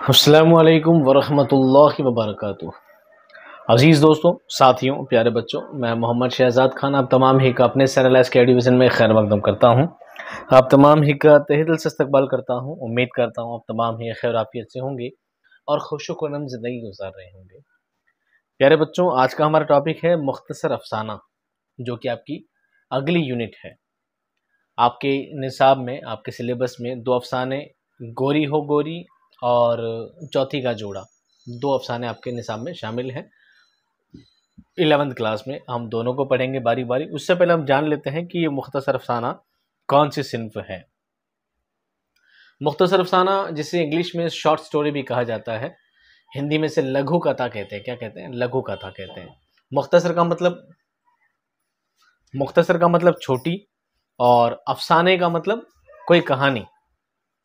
अस्सलामुअलैकुम वरहमतुल्लाहि वबरकातुहू। अज़ीज़ दोस्तों, साथियों, प्यारे बच्चों, मैं मोहम्मद शहजाद खान आप तमाम ही का अपने सैरलाइज के डिवीज़न में खैर मकदम करता हूँ। आप तमाम ही का तहे दिल से इस्तकबाल करता हूँ। उम्मीद करता हूँ आप तमाम ही खैर आफियत से होंगे और खुशो-खुर्रम ज़िंदगी गुजार रहे होंगे। प्यारे बच्चों, आज का हमारा टॉपिक है मुख्तसर अफ़साना, जो कि आपकी अगली यूनिट है। आपके निसाब में, आपके सिलेबस में 2 अफ़साने गोरी हो गोरी और चौथी का जोड़ा, 2 अफ़साने आपके निसाब में शामिल हैं। 11th क्लास में हम दोनों को पढ़ेंगे बारी बारी। उससे पहले हम जान लेते हैं कि ये मुख्तसर अफ़साना कौन सी सिन्फ है। मुख्तसर अफ़साना, जिसे इंग्लिश में शॉर्ट स्टोरी भी कहा जाता है, हिंदी में से लघु कथा कहते हैं। क्या कहते हैं? लघु कथा कहते हैं। मुख्तसर का मतलब छोटी और अफ़साने का मतलब कोई कहानी।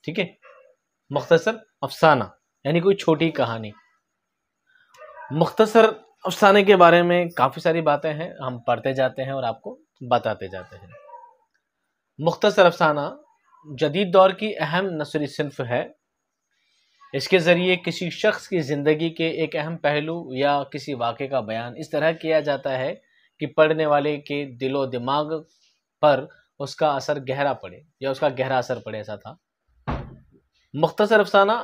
ठीक है, मुख्तसर अफ़साना यानी कोई छोटी कहानी। मुख्तसर अफ़साने के बारे में काफ़ी सारी बातें हैं, हम पढ़ते जाते हैं और आपको बताते जाते हैं। मुख्तसर अफ़साना जदीद दौर की अहम नसरी सिन्फ है। इसके ज़रिए किसी शख्स की ज़िंदगी के एक अहम पहलू या किसी वाक़े का बयान इस तरह किया जाता है कि पढ़ने वाले के दिलो दिमाग पर उसका असर गहरा पड़े या उसका गहरा असर पड़े, ऐसा था। मुख्तसर अफ़साना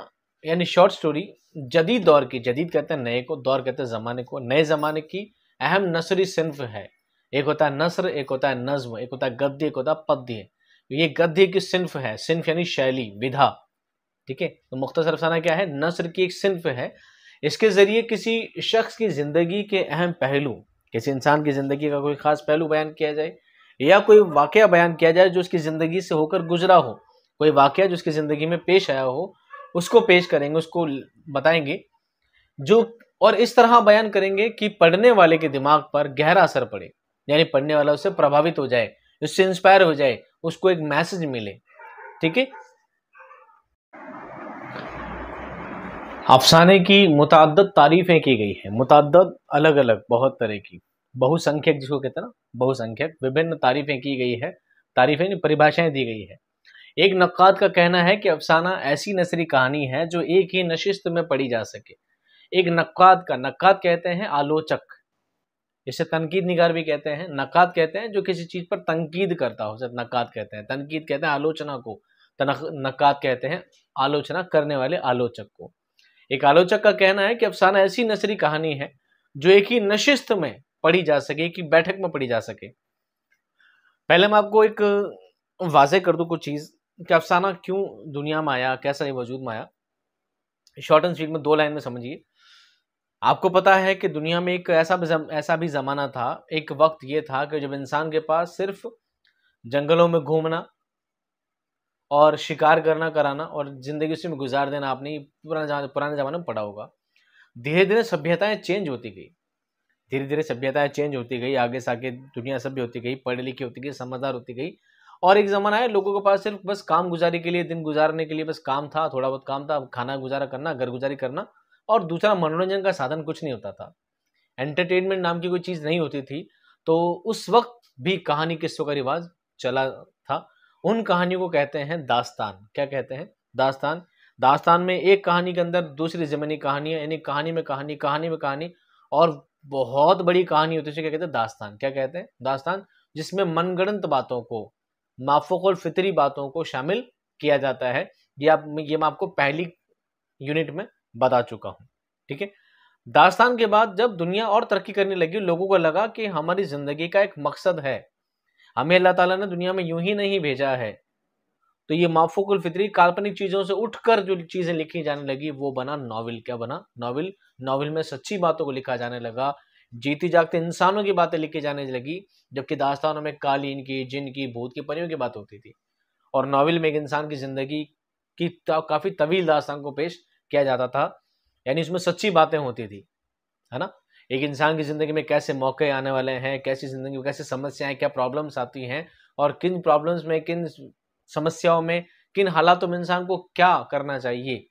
यानी शॉर्ट स्टोरी जदीद दौर की, जदीद कहते हैं नए को, दौर कहते हैं ज़माने को, नए ज़माने की अहम नसरी सिन्फ है। एक होता है नसर, एक होता है नज़्म, एक होता है गद्य, एक होता है पद्य। ये गद्य की सिन्फ है। सिन्फ यानी शैली, विधा। ठीक है, तो मुख्तसर अफ़साना क्या है? नसर की एक सिन्फ है। इसके ज़रिए किसी शख्स की ज़िंदगी के अहम पहलू, किसी इंसान की ज़िंदगी का कोई ख़ास पहलू बयान किया जाए या कोई वाक़या बयान किया जाए जो उसकी ज़िंदगी से होकर गुजरा हो। कोई वाक़या जो उसकी ज़िंदगी में पेश आया हो, उसको पेश करेंगे, उसको बताएंगे, जो और इस तरह बयान करेंगे कि पढ़ने वाले के दिमाग पर गहरा असर पड़े, यानी पढ़ने वाला उससे प्रभावित हो जाए, उससे इंस्पायर हो जाए, उसको एक मैसेज मिले। ठीक है, अफसाने की मुतअद्दिद तारीफें की गई है। मुतअद्दिद अलग अलग, बहुत तरह की, बहुसंख्यक जिसको कहते हैं ना, बहुसंख्यक, विभिन्न तारीफें की गई है। तारीफें नहीं, परिभाषाएं दी गई है। एक नक्काद का कहना है कि अफसाना ऐसी नसरी कहानी है जो एक ही नशिस्त में पढ़ी जा सके। एक नक्काद कहते हैं आलोचक, इसे तनकीद निगार भी कहते हैं। नक्काद कहते हैं जो किसी चीज पर तनकीद करता हो, सिर्फ नक्काद कहते हैं। तनकीद कहते हैं आलोचना को, नक्काद कहते हैं आलोचना करने वाले आलोचक को। एक आलोचक का कहना है कि अफसाना ऐसी नसरी कहानी है जो एक ही नशिस्त में पढ़ी जा सके, एक ही बैठक में पढ़ी जा सके। पहले मैं आपको एक वाज़ेह कर दूं कुछ चीज कि अफसाना क्यों दुनिया में आया, कैसा ये वजूद में आया। शॉर्ट एंड स्वीट में 2 लाइन में समझिए। आपको पता है कि दुनिया में एक ऐसा भी ज़माना था, एक वक्त ये था कि जब इंसान के पास सिर्फ जंगलों में घूमना और शिकार करना कराना और ज़िंदगी उसी में गुजार देना, आपने पुराने ज़माने में पढ़ा होगा। धीरे धीरे सभ्यताएं चेंज होती गई, धीरे धीरे सभ्यताएं चेंज होती गई, आगे से आगे दुनिया सभ्य होती गई, पढ़ी लिखी होती गई, समझदार होती गई। और एक ज़माना है लोगों के पास सिर्फ बस काम गुजारी के लिए, दिन गुजारने के लिए बस काम था, थोड़ा बहुत काम था, खाना गुजारा करना, घर गुजारी करना, और दूसरा मनोरंजन का साधन कुछ नहीं होता था। एंटरटेनमेंट नाम की कोई चीज़ नहीं होती थी। तो उस वक्त भी कहानी किस्सों का रिवाज चला था। उन कहानियों को कहते हैं दास्तान। क्या कहते हैं? दास्तान। दास्तान में एक कहानी के अंदर दूसरी ज़मीनी कहानियाँ, यानी कहानी में कहानी, कहानी में कहानी, और बहुत बड़ी कहानी होती है, क्या कहते हैं? दास्तान। क्या कहते हैं? दास्तान, जिसमें मनगढ़ंत बातों को, माफ़ूक़ुल फ़ितरी बातों को शामिल किया जाता है। ये मैं आपको पहली यूनिट में बता चुका हूँ। ठीक है, दास्तान के बाद जब दुनिया और तरक्की करने लगी, लोगों को लगा कि हमारी ज़िंदगी का एक मकसद है, हमें अल्लाह ताला ने दुनिया में यूं ही नहीं भेजा है। तो ये माफ़ूक़ुल फ़ितरी काल्पनिक चीज़ों से उठकर जो चीज़ें लिखी जाने लगी, वो बना नॉवेल। क्या बना? नॉवेल। नॉवेल में सच्ची बातों को लिखा जाने लगा, जीती जागते इंसानों की बातें लिखी जाने लगी, जबकि दास्तानों में कालीन की, जिन की, भूत की, परियों की बात होती थी। और नॉवेल में एक इंसान की ज़िंदगी की काफ़ी तवील दास्तान को पेश किया जाता था, यानी उसमें सच्ची बातें होती थी, है ना। एक इंसान की ज़िंदगी में कैसे मौके आने वाले हैं, कैसी ज़िंदगी में कैसे समस्याएं, क्या प्रॉब्लम्स आती हैं, और किन प्रॉब्लम्स में, किन समस्याओं में, किन हालातों में इंसान को क्या करना चाहिए,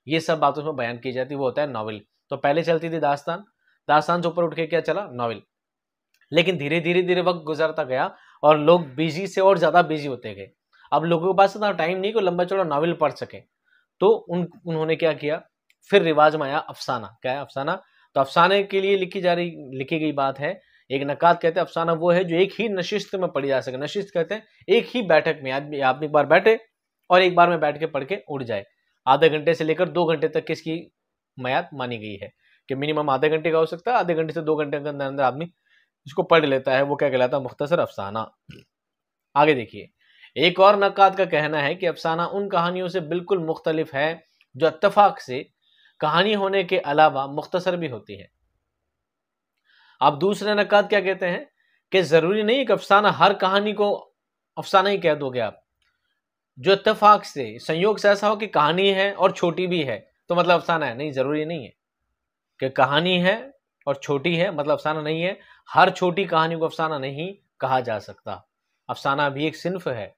ये सब बातों में बयान की जाती, वो होता है नॉवेल। तो पहले चलती थी दास्तान, दास्तान से ऊपर उठ के क्या चला? नॉवेल। लेकिन धीरे धीरे धीरे वक्त गुजरता गया और लोग बिजी से और ज़्यादा बिजी होते गए। अब लोगों के पास इतना टाइम नहीं कि लंबा चौड़ा नॉवेल पढ़ सके। तो उन्होंने क्या किया? फिर रिवाज में आया अफसाना। क्या है अफसाना? तो अफसाने के लिए लिखी गई बात है। एक नकात कहते हैं अफसाना वो है जो एक ही नशिस्त में पढ़ी जा सके। नशिस्त कहते हैं एक ही बैठक में आदमी एक बार बैठे और एक बार में बैठ के पढ़ के उड़ जाए। आधे घंटे से लेकर 2 घंटे तक किसकी मयाद मानी गई है कि मिनिमम आधे घंटे का हो सकता है, आधे घंटे से 2 घंटे के अंदर अंदर आदमी इसको पढ़ लेता है, वो क्या कहलाता है? मुख्तसर अफसाना। आगे देखिए, एक और नक्काद का कहना है कि अफसाना उन कहानियों से बिल्कुल मुख्तलिफ है जो इत्तेफाक से कहानी होने के अलावा मुख्तसर भी होती है। अब दूसरे नक्काद क्या कहते हैं कि जरूरी नहीं कि अफसाना हर कहानी को अफसाना ही कह दोगे आप। जो इत्तेफाक से संयोग से ऐसा हो कि कहानी है और छोटी भी है तो मतलब अफसाना है, नहीं, जरूरी नहीं है कि कहानी है और छोटी है मतलब अफसाना नहीं है। हर छोटी कहानी को अफसाना नहीं कहा जा सकता। अफसाना भी एक सिन्फ है।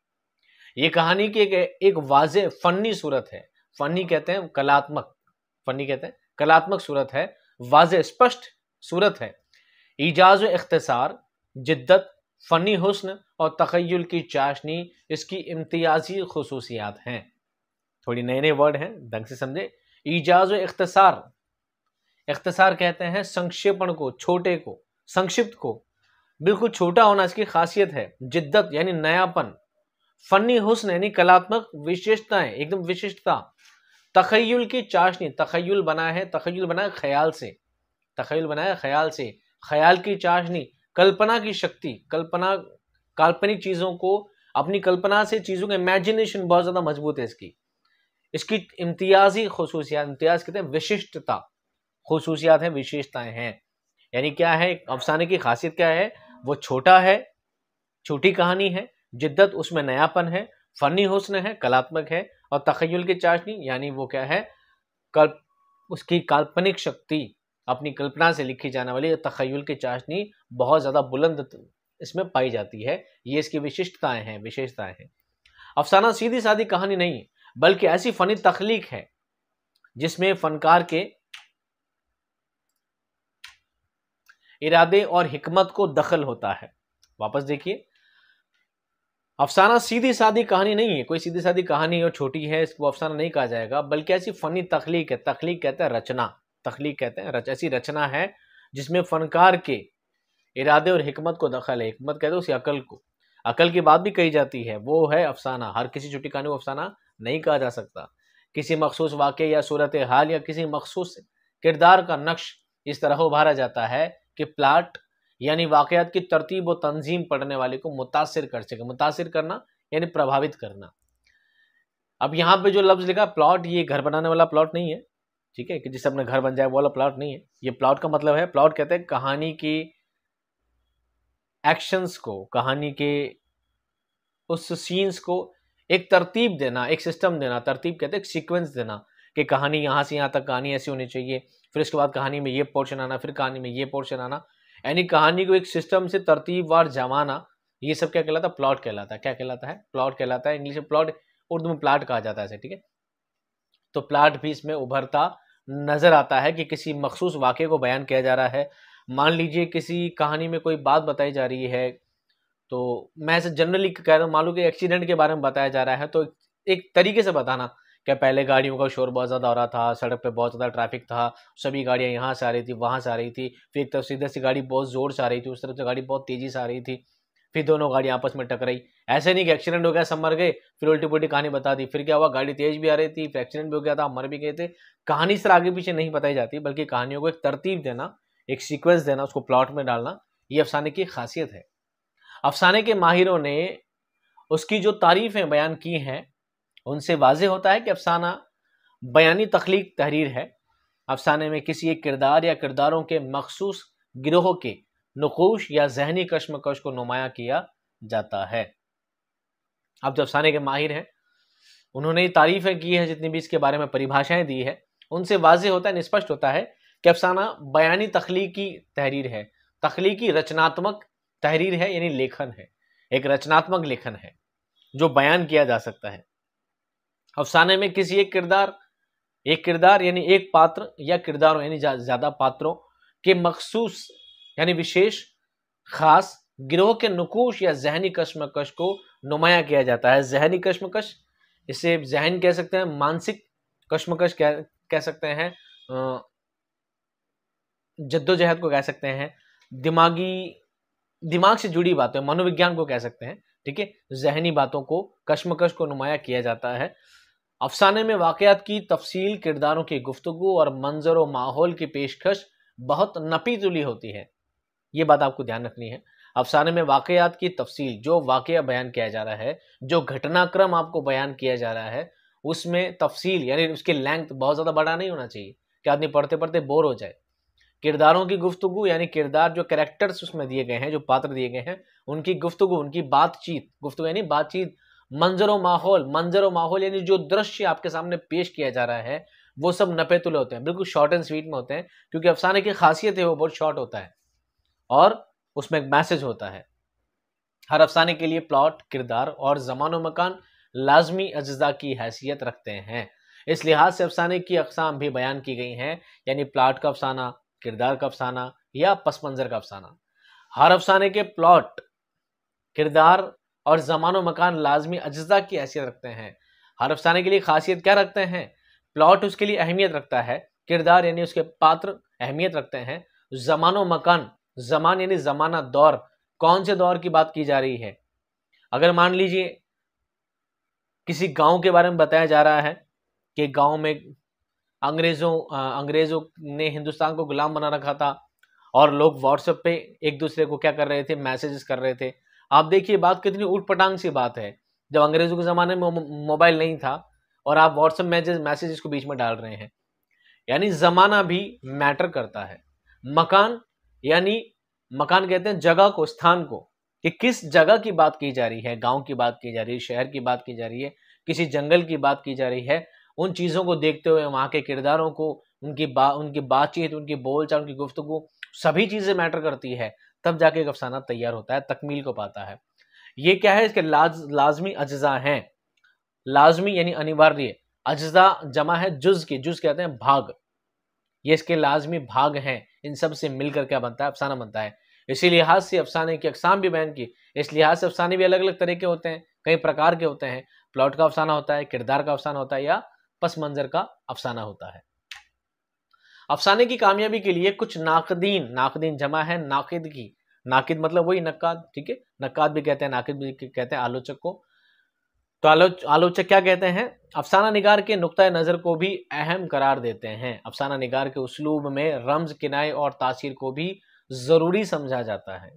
ये कहानी की एक वाज़े फन्नी सूरत है। फन्नी कहते हैं कलात्मक, फन्नी कहते हैं कलात्मक सूरत है, वाज़े स्पष्ट सूरत है। इजाज व इख्तिसार, जिद्दत, फनी हुस्न और तखय्युल की चाशनी इसकी इम्तियाजी खुसूसियात हैं। थोड़ी नए नए वर्ड हैं, ढंग से समझे। इजाज व इख्तिसार, इख्तिसार कहते हैं संक्षेपण को, छोटे को, संक्षिप्त को, बिल्कुल छोटा होना इसकी खासियत है। जिद्दत यानी नयापन, फनी हुस्न यानी कलात्मक विशेषताएं, एकदम विशिष्टता। तखय्युल की चाशनी, तखय्युल बना है, तखय्युल बना है ख्याल से, तखय्युल बना है ख्याल से, ख्याल की चाशनी, कल्पना की शक्ति, कल्पना, काल्पनिक चीजों को अपनी कल्पना से, चीजों का इमेजिनेशन बहुत ज्यादा मजबूत है इसकी। इसकी इम्तियाजी खुसूसियात, इम्तियाज कहते हैं विशिष्टता, खुसूसियात है, विशेषताएं हैं। यानी क्या है अफसाने की खासियत? क्या है? वो छोटा है, छोटी कहानी है, जिद्दत उसमें नयापन है, फनी हुस्न है, कलात्मक है, और तखय्युल की चाशनी यानी वो क्या है? उसकी काल्पनिक शक्ति, अपनी कल्पना से लिखी जाने वाली तखय्युल की चाशनी बहुत ज्यादा बुलंद इसमें पाई जाती है। ये इसकी विशिष्टताएं हैं, विशेषताएं हैं। अफसाना सीधी सादी कहानी नहीं बल्कि ऐसी फनी तख्लीक है जिसमें फनकार के इरादे और हिकमत को दखल होता है। वापस देखिए, अफसाना सीधी सादी कहानी नहीं है, कोई सीधी सादी कहानी और छोटी है इसको अफसाना नहीं कहा जाएगा, बल्कि ऐसी फनी तख्लीक है। तख्लीक कहते हैं रचना, तख्लीक कहते हैं ऐसी रचना है जिसमें फनकार के इरादे और हिकमत को दखल है। हिकमत कहते हैं उसी अकल को, अकल की बात भी कही जाती है, वो है अफसाना। हर किसी छोटी कहानी को अफसाना नहीं कहा जा सकता। किसी मखसूस वाक़े या सूरत हाल या किसी मखसूस किरदार का नक्श इस तरह उभारा जाता है कि प्लाट यानी वाक़यात की तरतीब और तंजीम पढ़ने वाले को मुतासिर कर सके। मुतासिर करना यानी प्रभावित करना। अब यहाँ पे जो लफ्ज़ लिखा प्लॉट, ये घर बनाने वाला प्लॉट नहीं है, ठीक है, कि जिससे अपने घर बन जाए वो वाला प्लॉट नहीं है। ये प्लॉट का मतलब है, प्लॉट कहते हैं कहानी की एक्शंस को, कहानी के उस सीन्स को एक तरतीब देना, एक सिस्टम देना। तरतीब कहते हैं सीक्वेंस देना कि कहानी यहाँ से यहाँ तक कहानी ऐसी होनी चाहिए, फिर उसके बाद कहानी में ये पोर्शन आना, फिर कहानी में ये पोर्शन आना, यानी कहानी को एक सिस्टम से तरतीबवार जमाना। ये सब क्या कहलाता है? प्लॉट कहलाता है। क्या कहलाता है? प्लॉट कहलाता है। इंग्लिश में प्लॉट, उर्दू में प्लॉट कहा जाता है, ठीक है। तो प्लॉट भी इसमें उभरता नजर आता है कि किसी मखसूस वाक़े को बयान किया जा रहा है। मान लीजिए किसी कहानी में कोई बात बताई जा रही है, तो मैं ऐसे जनरली कह रहा हूँ, मान लो कि एक्सीडेंट के बारे में बताया जा रहा है, तो एक तरीके से बताना क्या पहले गाड़ियों का शोर बहुत ज़्यादा हो रहा था, सड़क पे बहुत ज़्यादा ट्रैफिक था, सभी गाड़ियाँ यहाँ से आ रही थी, वहाँ से आ रही थी, फिर एक तरफ सीधे से गाड़ी बहुत ज़ोर से आ रही थी, उस तरफ से गाड़ी बहुत तेज़ी से आ रही थी, फिर दोनों गाड़ी आपस में टकराई। ऐसे नहीं कि एक्सीडेंट हो गया, सब मर गए, फिर उल्टी पुल्टी कहानी बता दी, फिर क्या हुआ, गाड़ी तेज भी आ रही थी, फिर एक्सीडेंट भी हो गया था, मर भी गए थे। कहानी इस तरह आगे पीछे नहीं बताई जाती, बल्कि कहानियों को एक तरतीब देना, एक सीक्वेंस देना, उसको प्लॉट में डालना, ये अफसाने की खासियत है। अफसाने के माहिरों ने उसकी जो तारीफें बयान की हैं उनसे वाज़ेह होता है कि अफसाना बयानी तख्लीक तहरीर है। अफसाने में किसी एक किरदार या किरदारों के मखसूस गिरोह के नुकूश या जहनी कश्मकश को नुमाया किया जाता है। अब जो अफसाने के माहिर हैं उन्होंने तारीफें की है, जितनी भी इसके बारे में परिभाषाएं दी है, उनसे वाज़ेह होता है, स्पष्ट होता है कि अफसाना बयानी तख्लीकी तहरीर है। तख्लीकी रचनात्मक तहरीर है, यानी लेखन है, एक रचनात्मक लेखन है जो बयान किया जा सकता है। अफसाने में किसी एक किरदार यानी एक पात्र या किरदारों यानी ज्यादा पात्रों के मखसूस यानी विशेष खास गिरोह के नुकूश या जहनी कश्मकश को नुमाया किया जाता है। जहनी कश्मकश, इसे जहन कह सकते हैं, मानसिक कश्मकश कह कह सकते हैं जद्दोजहद को कह सकते हैं, दिमाग से जुड़ी बातें, मनोविज्ञान को कह सकते हैं, ठीक है, जहनी बातों को, कश्मकश को नुमाया किया जाता है। अफसाने में वाकयात की तफसील, किरदारों की गुफ्तगू और मंजर व माहौल की पेशकश बहुत नपी तुली होती है। ये बात आपको ध्यान रखनी है। अफसाने में वाकयात की तफसील, जो वाकया बयान किया जा रहा है, जो घटनाक्रम आपको बयान किया जा रहा है, उसमें तफसील यानी उसकी लेंथ बहुत ज़्यादा बड़ा नहीं होना चाहिए कि आदमी पढ़ते पढ़ते बोर हो जाए। किरदारों की गुफ्तगू यानी किरदार, जो कैरेक्टर्स उसमें दिए गए हैं, जो पात्र दिए गए हैं, उनकी गुफ्तगू, उनकी बातचीत, गुफ्तगू यानी बातचीत, मंजर व माहौल यानी जो दृश्य आपके सामने पेश किया जा रहा है, वो सब नपे तुले होते हैं, बिल्कुल शॉर्ट एंड स्वीट में होते हैं, क्योंकि अफसाने की खासियत है वो बहुत शॉर्ट होता है और उसमें एक मैसेज होता है। हर अफसाने के लिए प्लॉट, किरदार और ज़मान व मकान लाजमी अज्जा की हैसियत रखते हैं। इस लिहाज से अफसाने की अक़साम भी बयान की गई हैं, यानी प्लॉट का अफसाना, किरदार का अफसाना या पस मंज़र का अफसाना। हर अफसाने के प्लॉट, किरदार और ज़मान व मकान लाजमी अज्जा की हैसियत रखते हैं। हर अफसाने के लिए खासियत क्या रखते हैं? प्लॉट उसके लिए अहमियत रखता है, किरदार यानी उसके पात्र अहमियत रखते हैं, ज़मान व मकान, ज़मान यानी ज़माना, दौर, कौन से दौर की बात की जा रही है। अगर मान लीजिए किसी गांव के बारे में बताया जा रहा है कि गांव में अंग्रेज़ों ने हिंदुस्तान को गुलाम बना रखा था और लोग व्हाट्सएप पे एक दूसरे को क्या कर रहे थे, मैसेजेस कर रहे थे। आप देखिए बात कितनी ऊट-पटांग सी बात है, जब अंग्रेज़ों के ज़माने में मोबाइल नहीं था और आप व्हाट्सएप मैसेजेस को बीच में डाल रहे हैं। यानी ज़माना भी मैटर करता है। मकान यानी मकान कहते हैं जगह को, स्थान को, कि किस जगह की बात की जा रही है, गांव की बात की जा रही है, शहर की बात की जा रही है, किसी जंगल की बात की जा रही है। उन चीज़ों को देखते हुए वहाँ के किरदारों को, उनकी बातचीत, उनकी बोलचाल, उनकी गुफ्तगू, सभी चीज़ें मैटर करती है, तब जाके एक अफसाना तैयार होता है, तकमील को पाता है। ये क्या है, इसके लाजमी अज्जा हैं। लाजमी यानी अनिवार्य, अज्जा जमा है जुज़ की, जुज़ कहते हैं भाग, ये इसके लाजमी भाग हैं। इन सब से मिलकर क्या बनता है, अफसाना बनता है। इसी लिहाज से अफसाने की अक़साम भी बयान की। इस लिहाज से अफसाने भी अलग अलग तरह के होते हैं, कई प्रकार के होते हैं। प्लॉट का अफसाना होता है, किरदार का अफसाना होता है या पस मंजर का अफसाना होता है। अफसाने की कामयाबी के लिए कुछ नाकदीन, नाकदीन जमा है नाकिद की, नाकिद मतलब वही नक्काद, ठीक है, नक्काद भी कहते हैं, नाकिद भी कहते हैं आलोचक को। तो आलोचक क्या कहते हैं, अफसाना निगार के नुक्ता नज़र को भी अहम करार देते हैं। अफसाना निगार के उसलूब में रम्ज, किनाए और तासीर को भी ज़रूरी समझा जाता है।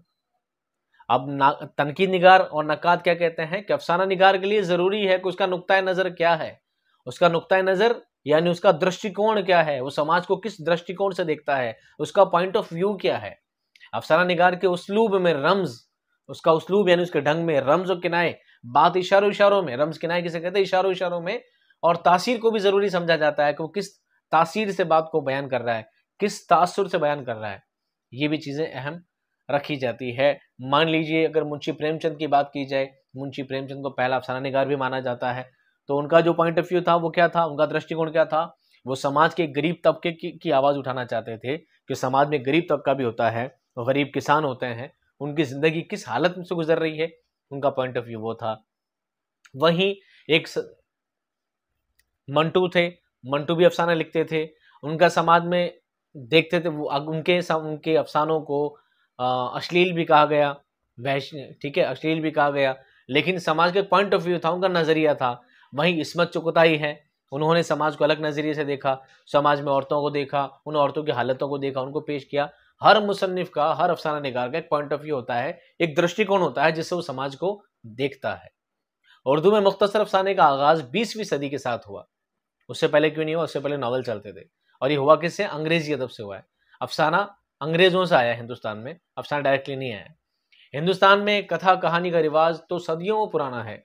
अब तनकीद निगार और नक्काद क्या कहते हैं कि अफसाना निगार के लिए ज़रूरी है कि उसका नुक्ता नज़र क्या है, उसका नुक्ता नज़र यानी उसका दृष्टिकोण क्या है, वो समाज को किस दृष्टिकोण से देखता है, उसका पॉइंट ऑफ व्यू क्या है। अफसाना निगार के उसलूब में रम्ज, उसका उसलूब यानी उसके ढंग में रम्ज और किनाए, बात इशारों में, रम्ज किनाए किसे कहते हैं, इशारों में, और तासीर को भी जरूरी समझा जाता है कि वो किस तासीर से बात को बयान कर रहा है, किस तासुर से बयान कर रहा है। ये भी चीजें अहम रखी जाती है। मान लीजिए अगर मुंशी प्रेमचंद की बात की जाए, मुंशी प्रेमचंद को पहला अफसाना निगार भी माना जाता है, तो उनका जो पॉइंट ऑफ व्यू था वो क्या था, उनका दृष्टिकोण क्या था, वो समाज के गरीब तबके की आवाज उठाना चाहते थे कि समाज में गरीब तबका भी होता है, गरीब किसान होते हैं, उनकी जिंदगी किस हालत से गुजर रही है, उनका पॉइंट ऑफ व्यू वो था। वहीं एक मंटू थे, मंटू भी अफसाना लिखते थे, उनका समाज में देखते थे वो, उनके अफसानों को अश्लील भी कहा गया, वैश्य, ठीक है, अश्लील भी कहा गया, लेकिन समाज के पॉइंट ऑफ व्यू था, उनका नजरिया था। वहीं इस्मत चुगताई है, उन्होंने समाज को अलग नजरिए से देखा, समाज में औरतों को देखा, उन औरतों की हालतों को देखा, उनको पेश किया। हर मुसन्निफ का, हर अफसाना निगार का एक पॉइंट ऑफ व्यू होता है, एक दृष्टिकोण होता है जिससे वो समाज को देखता है। उर्दू में मुख्तसर अफसाने का आगाज 20वीं सदी के साथ हुआ। उससे पहले क्यों नहीं हुआ, उससे पहले नॉवल चलते थे, और ये हुआ किससे, अंग्रेजी अदब से हुआ है। अफसाना अंग्रेजों से आया हिंदुस्तान में, अफसाना डायरेक्टली नहीं आया। हिंदुस्तान में कथा कहानी का रिवाज तो सदियों पुराना है।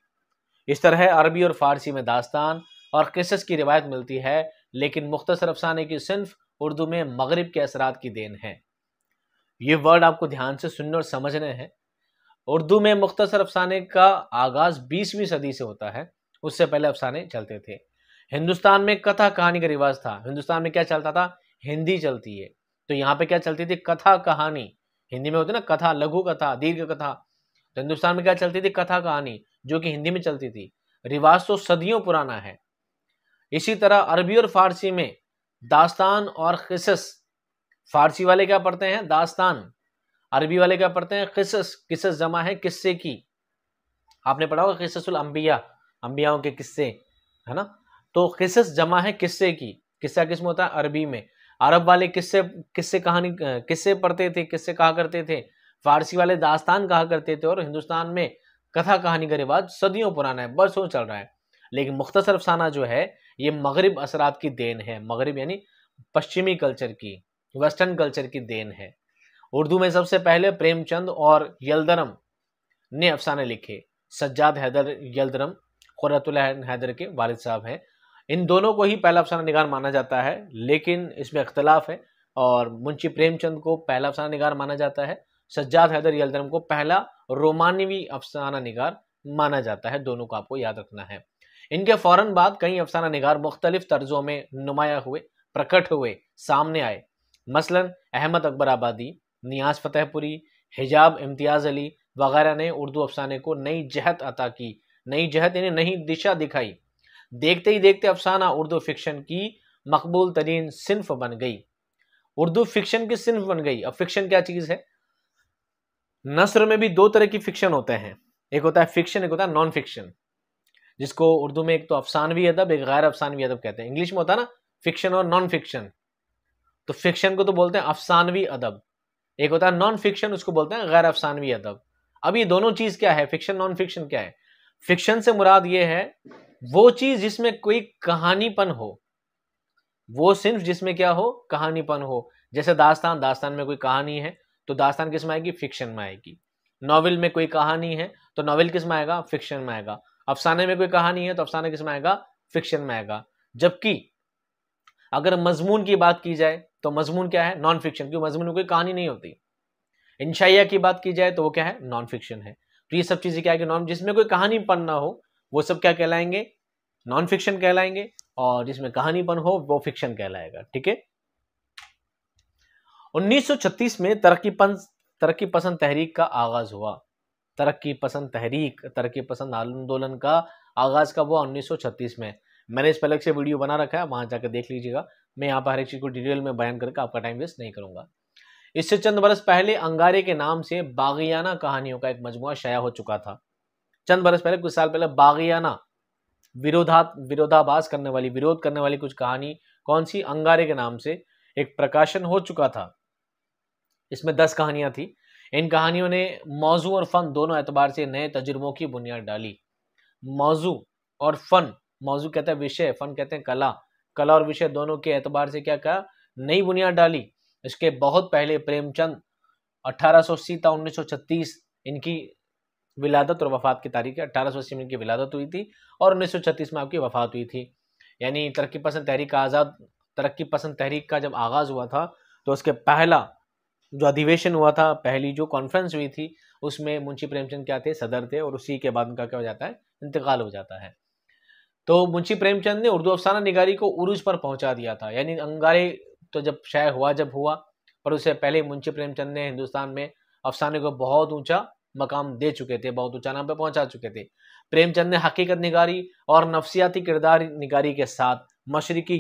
इस तरह अरबी और फारसी में दास्तान और किस्सस की रिवायत मिलती है, लेकिन मुख्तसर अफसाने की सिन्फ उर्दू में मगरिब के असरात की देन है। ये वर्ड आपको ध्यान से सुनने और समझने हैं। उर्दू में मुख्तसर अफसाने का आगाज 20वीं सदी से होता है, उससे पहले अफसाने चलते थे। हिंदुस्तान में कथा कहानी का रिवाज था। हिंदुस्तान में क्या चलता था, हिंदी चलती है, तो यहाँ पे क्या चलती थी, कथा कहानी। हिंदी में होती ना कथा, लघु कथा, दीर्घ कथा, तो हिंदुस्तान में क्या चलती थी, कथा कहानी, जो कि हिंदी में चलती थी। रिवाज तो सदियों पुराना है। इसी तरह अरबी और फारसी में दास्तान और किसस, फारसी वाले क्या पढ़ते हैं? दास्तान। अरबी वाले क्या पढ़ते हैं? किसस। किसस जमा है किस्से की। आपने पढ़ा होगा किस्सुल अंबिया, अंबियाओं के किस्से, है ना। तो किसस जमा है किस्से की। किस्सा किस में होता है? अरबी में। अरब वाले किस्से, किस्से कहानी, किस्से पढ़ते थे, किस्से कहा करते थे। फारसी वाले दास्तान कहा करते थे। और हिंदुस्तान में कथा कहानी का रिवाज सदियों पुराना है, बरसों चल रहा है। लेकिन मुख्तसर अफसाना जो है ये मगरिब असरात की देन है। मगरिब यानी पश्चिमी कल्चर की, वेस्टर्न कल्चर की देन है। उर्दू में सबसे पहले प्रेमचंद और यलदरम ने अफसाने लिखे। सज्जाद हैदर यलदरम खुर्रतुल हैदर के वालिद साहब हैं। इन दोनों को ही पहला अफसाना निगार माना जाता है, लेकिन इसमें इख्तलाफ है। और मुंशी प्रेमचंद को पहला अफसाना निगार माना जाता है, सज्जाद हैदर यलदरम को पहला रोमानवी अफसाना निगार माना जाता है। दोनों को आपको याद रखना है। इनके फौरन बाद कई अफसाना निगार मुख्तलिफ तर्जों में नुमाया हुए, प्रकट हुए, सामने आए। मसलन अहमद अकबर आबादी, नियाज फतेहपुरी, हिजाब इम्तियाज अली वगैरह ने उर्दू अफसाने को नई जहत अता की। नई जहत यानी नई दिशा दिखाई। देखते ही देखते अफसाना उर्दू फिक्शन की मकबूल तरीन सिन्फ बन गई। उर्दू फिक्शन की सिन्फ बन गई। अब फिक्शन क्या चीज है? नस्र में भी दो तरह की फिक्शन होते हैं, एक होता है फिक्शन, एक होता है नॉन फिक्शन, जिसको उर्दू में एक तो अफसानवी अदब, एक गैर अफसानवी अदब कहते हैं। इंग्लिश में होता है ना फिक्शन और नॉन फिक्शन। तो फिक्शन को तो बोलते हैं अफसानवी अदब, एक होता है नॉन फिक्शन, उसको बोलते हैं गैर अफसानवी अदब। अब ये दोनों चीज क्या है? फिक्शन नॉन फिक्शन क्या है? फिक्शन से मुराद ये है वो चीज जिसमें कोई कहानीपन हो, वो सिर्फ जिसमें क्या हो? कहानीपन हो। जैसे दास्तान, दास्तान में कोई कहानी है तो दास्तान किस में आएगी? फिक्शन में आएगी। नॉवेल में कोई कहानी है तो नॉवेल किस में आएगा? फिक्शन में आएगा। अफसाने में कोई कहानी है तो अफसाने किस में आएगा? फिक्शन में आएगा। जबकि अगर मजमून की बात की जाए तो मजमून क्या है? नॉन फिक्शन, क्योंकि मजमून में कोई कहानी नहीं होती। इंशाइया की बात की जाए तो वो क्या है? नॉन फिक्शन है। तो ये सब चीजें क्या है कि नॉन, जिसमें कोई कहानीपन ना हो वो सब क्या कहलाएंगे? नॉन फिक्शन कहलाएंगे। और जिसमें कहानीपन हो वो फिक्शन कहलाएगा। ठीक है। 1936 में तरक्की पसंद तहरीक का आगाज हुआ। तरक्की पसंद आंदोलन का आगाज कब हुआ? 1936 में। मैंने इस पर अलग से वीडियो बना रखा है, वहां जाकर देख लीजिएगा। मैं यहाँ पर हर एक चीज को डिटेल में बयान करके आपका टाइम वेस्ट नहीं करूंगा। इससे चंद बरस पहले अंगारे के नाम से बागियाना कहानियों का एक मजमुआ शाया हो चुका था। चंद बरस पहले, कुछ साल पहले, बागियाना विरोधाभास करने वाली, विरोध करने वाली कुछ कहानी, कौन सी? अंगारे के नाम से एक प्रकाशन हो चुका था। इसमें 10 कहानियां थी। इन कहानियों ने मौजू और फन दोनों एतबार से नए तजुर्बों की बुनियाद डाली। मौजू और फन, मौजू कहते हैं विषय, फन कहते हैं कला, कला और विषय दोनों के एतबार से क्या कहा? नई बुनियाद डाली। इसके बहुत पहले प्रेमचंद 1880 था 1936 इनकी विलादत और वफात की तारीख है। 1880 में इनकी विलादत हुई थी और 1936 में आपकी वफात हुई थी। यानी तरक्की पसंद तहरीक का जब आगाज हुआ था तो उसके पहला जो अधिवेशन हुआ था, पहली जो कॉन्फ्रेंस हुई थी, उसमें मुंशी प्रेमचंद क्या थे? सदर थे। और उसी के बाद उनका क्या हो जाता है? इंतकाल हो जाता है। तो मुंशी प्रेमचंद ने उर्दू अफसाना निगारी को उरूज पर पहुंचा दिया था। यानी अंगारे तो जब हुआ, पर उससे पहले मुंशी प्रेमचंद ने हिंदुस्तान में अफसाने को बहुत ऊंचा मकाम दे चुके थे, बहुत ऊंचा नाम पे पहुंचा चुके थे। प्रेमचंद ने हकीकत निगारी और नफसियाती किरदार निगारी के साथ मशरकी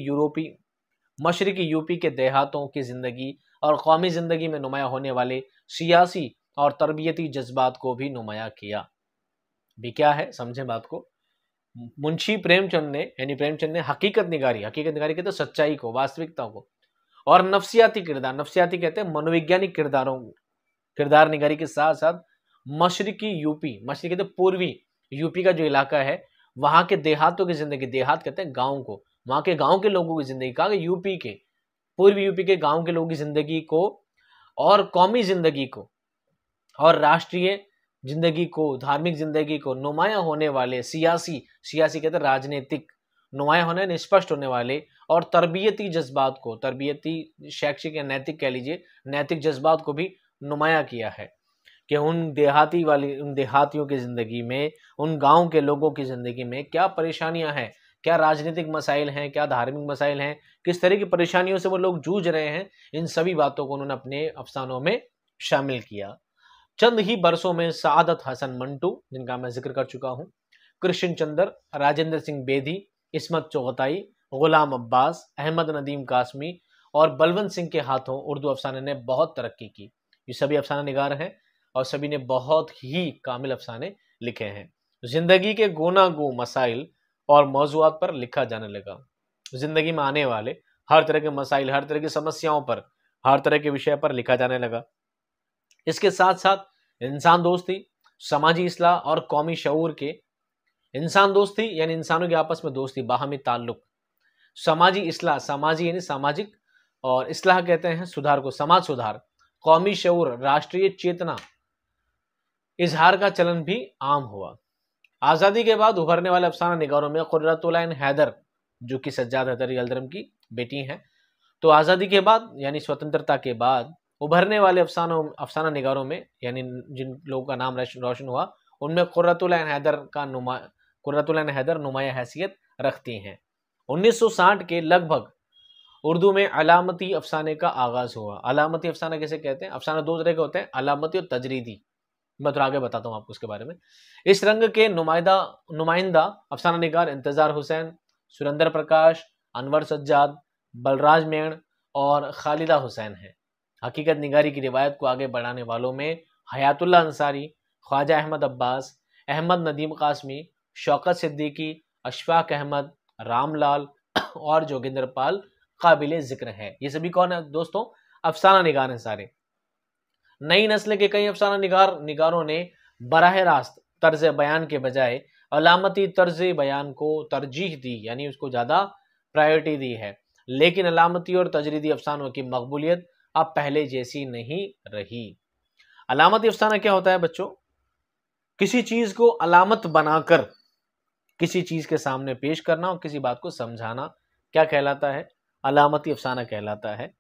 यूपी के देहातों की जिंदगी और कौमी जिंदगी में नुमाया होने वाले सियासी और तरबियती जज्बात को भी नुमाया किया। भी क्या है? समझें बात को। मुंशी प्रेमचंद ने, यानी प्रेमचंद ने हकीकत निगारी कहते हैं सच्चाई को, वास्तविकता को, और नफसियाती कहते हैं मनोवैज्ञानिक किरदार निगारी के साथ साथ मशरकी कहते हैं पूर्वी यूपी का जो इलाका है, वहां के देहातों की जिंदगी, देहात कहते हैं गांव को, वहां के गांव के लोगों की जिंदगी, कहा यूपी के पूर्वी यूपी के गांव के लोगों की जिंदगी को और कौमी जिंदगी को और राष्ट्रीय जिंदगी को, धार्मिक जिंदगी को नुमाया होने वाले सियासी कहते हैं राजनीतिक, नुमाया होने, निष्पष्ट होने वाले और तरबियती जज्बात को, तरबियती शैक्षिक या नैतिक कह लीजिए, नैतिक जज्बात को भी नुमाया किया है कि उन देहातियों की जिंदगी में, उन गांव के लोगों की जिंदगी में क्या परेशानियां हैं, क्या राजनीतिक मसाइल हैं, क्या धार्मिक मसाइल हैं, किस तरह की परेशानियों से वो लोग जूझ रहे हैं। इन सभी बातों को उन्होंने अपने अफसानों में शामिल किया। चंद ही बरसों में सआदत हसन मंटू, जिनका मैं जिक्र कर चुका हूं, कृष्ण चंद्र, राजेंद्र सिंह बेदी, इस्मत चोगताई गुलाम अब्बास, अहमद नदीम कासमी और बलवंत सिंह के हाथों उर्दू अफसाने ने बहुत तरक्की की। ये सभी अफसाना निगार हैं और सभी ने बहुत ही कामिल अफसाने लिखे हैं। जिंदगी के गूनागू मसाइल और मौज़ूआत पर लिखा जाने लगा। जिंदगी में आने वाले हर तरह के मसाइल, हर तरह की समस्याओं पर, हर तरह के विषय पर लिखा जाने लगा। इसके साथ साथ इंसान दोस्ती, समाजी इस्लाह और कौमी शऊर के, इंसान दोस्ती यानी इंसानों के आपस में दोस्ती, बाहमी ताल्लुक, समाजी इस्लाह, समाजी यानी सामाजिक, और इस्लाह कहते हैं सुधार को, समाज सुधार, कौमी शऊर, राष्ट्रीय चेतना, इजहार का चलन भी आम हुआ। आज़ादी के बाद उभरने वाले अफसाना निगारों में कुर्रतुल ऐन हैदर, जो कि सज्जाद हैदरी यल्दरम की बेटी हैं, तो आज़ादी के बाद यानी स्वतंत्रता के बाद उभरने वाले अफसाना निगारों में, यानी जिन लोगों का नाम रोशन हुआ, उनमें कुर्रतुल ऐन हैदर नुमाया हैसियत रखती हैं। 1960 के लगभग उर्दू में अलामती अफसाने का आगाज हुआ। अलामती अफसाना किसे कहते हैं? अफसाना दो तरह के होते हैं, अलामती और तजरीदी। मैं थोड़ा आगे बताता हूँ आपको उसके बारे में। इस रंग के नुमाइंदा अफसाना निगार इंतजार हुसैन, सुरेंद्र प्रकाश, अनवर सज्जाद, बलराज मेण और खालिदा हुसैन हैं। हकीकत निगारी की रिवायत को आगे बढ़ाने वालों में हयातुल्लाह अंसारी, ख्वाजा अहमद अब्बास, अहमद नदीम कासमी, शौकत सिद्दीकी, अशफाक अहमद, रामलाल और जोगिंदर पाल काबिले जिक्र है। ये सभी कौन है दोस्तों? अफसाना निगार हैं सारे। नई नस्ल के कई अफसाना निगारों ने बराह रास्त तर्ज बयान के बजाय अलामती तर्ज बयान को तरजीह दी, यानी उसको ज़्यादा प्रायोरिटी दी है। लेकिन अलामती और तजरीदी अफसानों की मकबूलियत अब पहले जैसी नहीं रही। अलामती अफसाना क्या होता है बच्चों? किसी चीज़ को अलामत बनाकर किसी चीज़ के सामने पेश करना और किसी बात को समझाना क्या कहलाता है? अलामती अफसाना कहलाता है।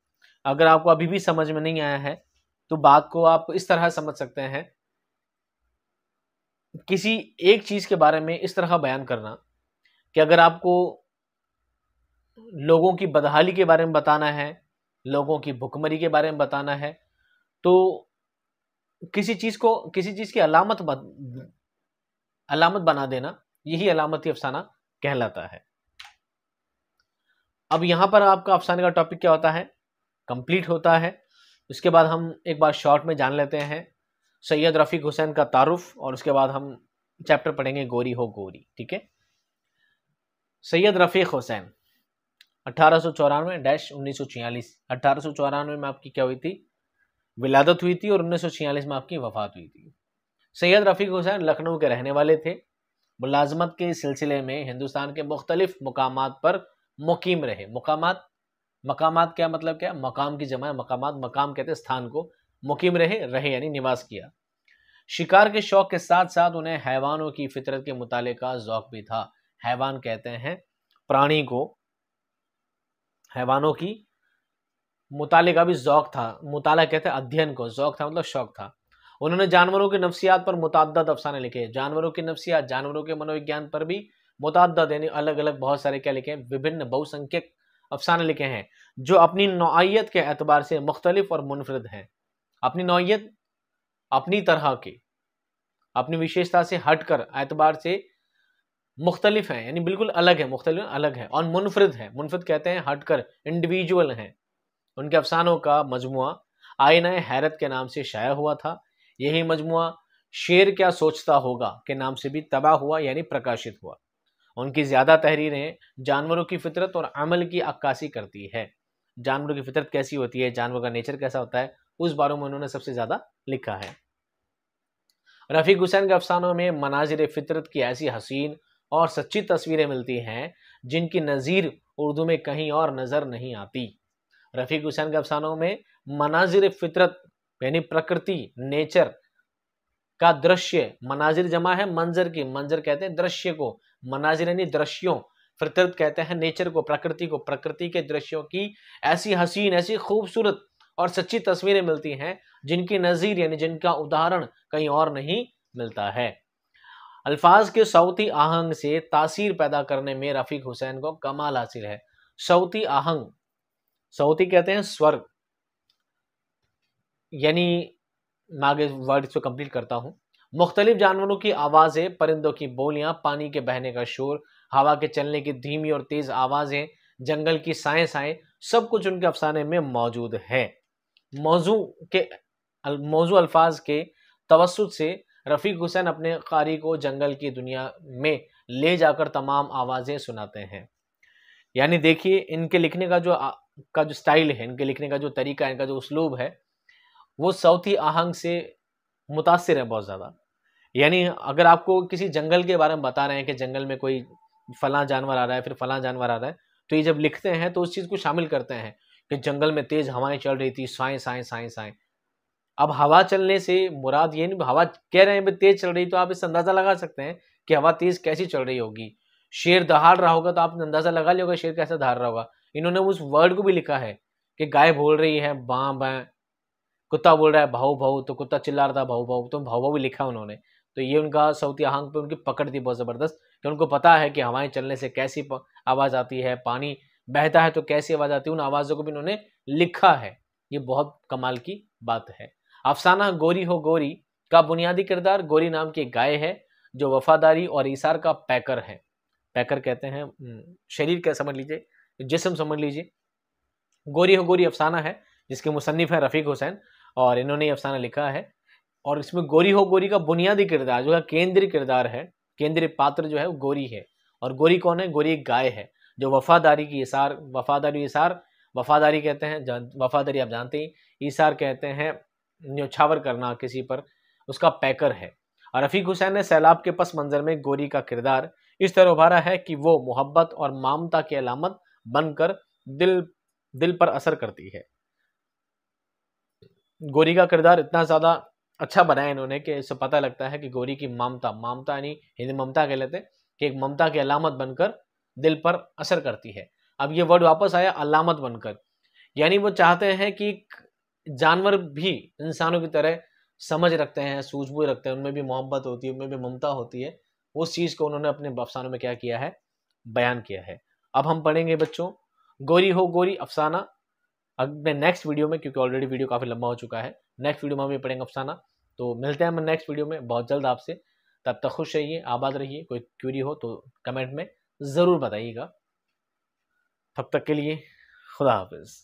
अगर आपको अभी भी समझ में नहीं आया है तो बात को आप इस तरह समझ सकते हैं, किसी एक चीज के बारे में इस तरह बयान करना कि अगर आपको लोगों की बदहाली के बारे में बताना है, लोगों की भुखमरी के बारे में बताना है, तो किसी चीज की अलामत बना देना, यही अलामती अफसाना कहलाता है। अब यहां पर आपका अफसाने का टॉपिक क्या होता है? कंप्लीट होता है। उसके बाद हम एक बार शॉर्ट में जान लेते हैं सैयद रफ़ीक हुसैन का तारुफ, और उसके बाद हम चैप्टर पढ़ेंगे गोरी हो गोरी। ठीक है। सैयद रफ़ीक हुसैन 1894-1946। 1894 में आपकी क्या हुई थी? विलादत हुई थी, और 1946 में आपकी वफात हुई थी। सैयद रफ़ीक हुसैन लखनऊ के रहने वाले थे। मुलाजमत के सिलसिले में हिंदुस्तान के मुख्तलिफ मुकामात पर मुकीम रहे। मकामात क्या मतलब क्या? मकाम की जमा है मकामात, मकाम कहते हैं स्थान को। मुकीम रहे यानी निवास किया। शिकार के शौक के साथ साथ उन्हें हैवानों की फितरत के मुताले का ज़ौक़ भी था। हैवान कहते हैं प्राणी को, हैवानों की मुताले का भी ज़ौक़ था। मुताला कहते हैं अध्ययन को, ज़ौक़ था मतलब शौक था। उन्होंने जानवरों की नफ्सियात पर मुतअद्दिद अफसाने लिखे। जानवरों की नफ्सियात, जानवरों के मनोविज्ञान पर भी मुतअद्दिद यानी अलग अलग बहुत सारे क्या लिखे हैं? विभिन्न बहुसंख्यक अफसाने लिखे हैं, जो अपनी नौइयत के एतबार से मुख्तलिफ और मुनफरिद हैं। अपनी नौइयत, अपनी तरह के, अपनी विशेषता से हटकर एतबार से मुख्तलिफ हैं, यानी बिल्कुल अलग है, मुख्तलिफ अलग है, और मुनफरिद है। मुनफरिद कहते हैं हटकर, इंडिविजुअल हैं। उनके अफसानों का मजमुआ आईना हैरत के नाम से शाया हुआ था। यही मजमुआ शेर क्या सोचता होगा के नाम से भी तबाह हुआ यानी प्रकाशित हुआ। उनकी ज़्यादा तहरीरें जानवरों की फितरत और अमल की अक्कासी करती है। जानवरों की फितरत कैसी होती है, जानवर का नेचर कैसा होता है, उस बारे में उन्होंने सबसे ज़्यादा लिखा है। रफ़ीक हुसैन के अफसानों में मनाजिर फितरत की ऐसी हसीन और सच्ची तस्वीरें मिलती हैं जिनकी नज़ीर उर्दू में कहीं और नज़र नहीं आती। रफ़ीक हुसैन के अफसानों में मनाजिर फितरत यानी प्रकृति, नेचर का दृश्य, मनाजिर जमा है मंजर की, मंजर कहते हैं दृश्य को, मनाजिर यानी दृश्यों, फितरत कहते हैं नेचर को, प्रकृति को, प्रकृति के दृश्यों की ऐसी हसीन, ऐसी खूबसूरत और सच्ची तस्वीरें मिलती हैं जिनकी नज़ीर यानी जिनका उदाहरण कहीं और नहीं मिलता है। अल्फाज के सौती आहंग से तासीर पैदा करने में रफ़ीक हुसैन को कमाल हासिल है। सौती आहंग, सौती कहते हैं स्वर, यानी मैं आगे वर्ड इसको कंप्लीट करता हूँ। मुख्तलिफ जानवरों की आवाज़ें, परिंदों की बोलियां, पानी के बहने का शोर, हवा के चलने की धीमी और तेज़ आवाज़ें, जंगल की साएं सब कुछ उनके अफसाने में मौजूद है। मौजू अल्फाज के तवस्सुत से रफ़ीक हुसैन अपने कारी को जंगल की दुनिया में ले जाकर तमाम आवाज़ें सुनाते हैं। यानी देखिए इनके लिखने का जो स्टाइल है, इनके लिखने का जो तरीका है, इनका जो उसलूब है, वो सौती आहंग से मुतासिर है बहुत ज़्यादा। यानी अगर आपको किसी जंगल के बारे में बता रहे हैं कि जंगल में कोई फलां जानवर आ रहा है, फिर फलां जानवर आ रहा है, तो ये जब लिखते हैं तो उस चीज़ को शामिल करते हैं कि जंगल में तेज़ हवाएं चल रही थी, साएं साएं साएं साएं। अब हवा चलने से मुराद ये नहीं, हवा कह रहे हैं तेज चल रही, तो आप इससे अंदाजा लगा सकते हैं कि हवा तेज कैसी चल रही होगी। शेर दहाड़ रहा होगा तो आपने अंदाजा लगा लिया होगा शेर कैसे दहाड़ रहा होगा। इन्होंने उस वर्ड को भी लिखा है कि गाय बोल रही है बां बां, कुत्ता बोल रहा है भाऊ भाऊ, तो कुत्ता चिल्ला रहा था भाऊ भाऊ, तो भाऊ भाऊ भी लिखा उन्होंने। तो ये उनका सौती आहंग पे उनकी पकड़ थी बहुत ज़बरदस्त कि उनको पता है कि हवाएं चलने से कैसी आवाज़ आती है, पानी बहता है तो कैसी आवाज़ आती है, उन आवाज़ों को भी उन्होंने लिखा है। ये बहुत कमाल की बात है। अफसाना गोरी हो गोरी का बुनियादी किरदार गोरी नाम की एक गाय है जो वफादारी और ईसार का पैकर है। पैकर कहते हैं शरीर का समझ लीजिए, जिस्म समझ लीजिए। गोरी हो गोरी अफसाना है जिसके मुसन्निफ है रफ़ीक हुसैन, और इन्होंने ये अफसाना लिखा है। और इसमें गोरी हो गोरी का बुनियादी किरदार जो है, केंद्रीय किरदार है, केंद्रीय पात्र जो है वो गोरी है। और गोरी कौन है? गोरी एक गाय है जो वफादारी की इसार, वफादारी कहते हैं, वफादारी आप जानते ही, ईसार कहते हैं न्योछावर करना किसी पर, उसका पैकर है। और रफ़ीक हुसैन ने सैलाब के पस मंजर में गोरी का किरदार इस तरह उभारा है कि वो मोहब्बत और ममता की अलामत बनकर दिल पर असर करती है। गोरी का किरदार इतना ज़्यादा अच्छा बनाया इन्होंने कि इससे पता लगता है कि गोरी की ममता यानी हिंदी ममता कह लेते हैं कि एक ममता की अलामत बनकर दिल पर असर करती है। अब ये वर्ड वापस आया अलामत बनकर, यानी वो चाहते हैं कि जानवर भी इंसानों की तरह समझ रखते हैं, सूझबूझ रखते हैं, उनमें भी मोहब्बत होती है, उनमें भी ममता होती है। उस चीज़ को उन्होंने अपने अफसानों में क्या किया है? बयान किया है। अब हम पढ़ेंगे बच्चों गोरी हो गोरी अफसाना अपने नेक्स्ट वीडियो में, क्योंकि ऑलरेडी वीडियो काफ़ी लंबा हो चुका है। नेक्स्ट वीडियो में हम ये पढ़ेंगे अफसाना। तो मिलते हैं हम नेक्स्ट वीडियो में बहुत जल्द आपसे। तब तक खुश रहिए, आबाद रहिए। कोई क्वेरी हो तो कमेंट में ज़रूर बताइएगा। तब तक के लिए खुदा हाफिज़।